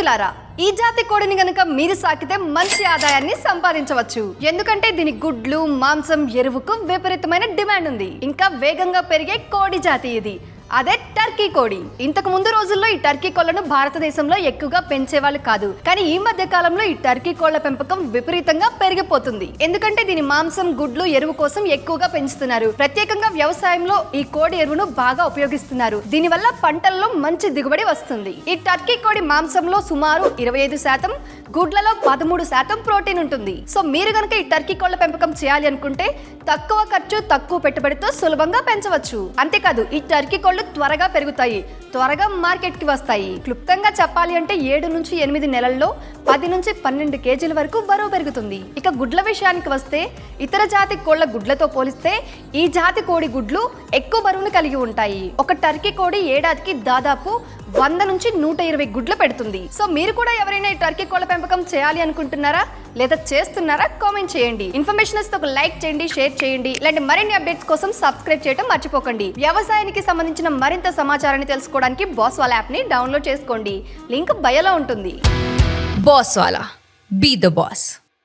రైతులారా, ఈ జాతి కోడిని గనుక మీరు సాకితే మంచి ఆదాయాన్ని సంపాదించవచ్చు. ఎందుకంటే దీని గుడ్లు, మాంసం, ఎరువుకు విపరీతమైన డిమాండ్ ఉంది. ఇంకా వేగంగా పెరిగే కోడి జాతి ఇది. అదే టర్కీ కోడి. ఇంతకు ముందు రోజుల్లో ఈ టర్కీ కోళ్లను భారతదేశంలో ఎక్కువగా పెంచేవాళ్ళు కాదు. కానీ ఈ మధ్య కాలంలో ఈ టర్కీ కోళ్ల పెంపకం విపరీతంగా పెరిగిపోతుంది. ఎందుకంటే దీని మాంసం, గుడ్లు, ఎరువు కోసం ఎక్కువగా పెంచుతున్నారు. ప్రత్యేకంగా వ్యవసాయంలో ఈ కోడి ఎరువును బాగా ఉపయోగిస్తున్నారు. దీనివల్ల పంటల్లో మంచి దిగుబడి వస్తుంది. ఈ టర్కీ కోడి మాంసంలో సుమారు 25%, గుడ్లలో 13% ప్రోటీన్ ఉంటుంది. సో మీరు గనుక ఈ టర్కీ కోళ్ల పెంపకం చేయాలి అనుకుంటే తక్కువ ఖర్చు, తక్కువ పెట్టుబడితో సులభంగా పెంచవచ్చు. అంతేకాదు ఈ టర్కీ కోళ్లు త్వరగా పెరుగుతాయి, త్వరగా మార్కెట్ కి వస్తాయి. క్లుప్తంగా చెప్పాలి అంటే 7 నుంచి 8 నెలల్లో 10 నుంచి 12 కేజీల వరకు బరువు పెరుగుతుంది. ఇక గుడ్ల విషయానికి వస్తే ఇతర జాతి కోళ్ల గుడ్లతో పోలిస్తే ఈ జాతి కోడి గుడ్లు ఎక్కువ బరువును కలిగి ఉంటాయి. ఒక టర్కీ కోడి ఏడాదికి దాదాపు 100 నుంచి 120 గుడ్లు పెడుతుంది. సో మీరు కూడా ఎవరైనా ఈ టర్కీ కోళ్ల పెంపకం చేయాలి అనుకుంటున్నారా లేదా చేస్తున్నారా? కామెంట్ చేయండి. ఇన్ఫర్మేషన్ వస్తే ఒక లైక్ చేయండి, షేర్ చేయండి. ఇలాంటి మరిన్ని అప్డేట్స్ కోసం సబ్స్క్రైబ్ చేయడం మర్చిపోకండి. వ్యవసాయానికి సంబంధించిన మరింత సమాచారాన్ని తెలుసుకోవడానికి బాస్వాలా యాప్ ని డౌన్లోడ్ చేసుకోండి. లింక్ బయోలో ఉంటుంది. బాస్వాలా, బీ ద బాస్.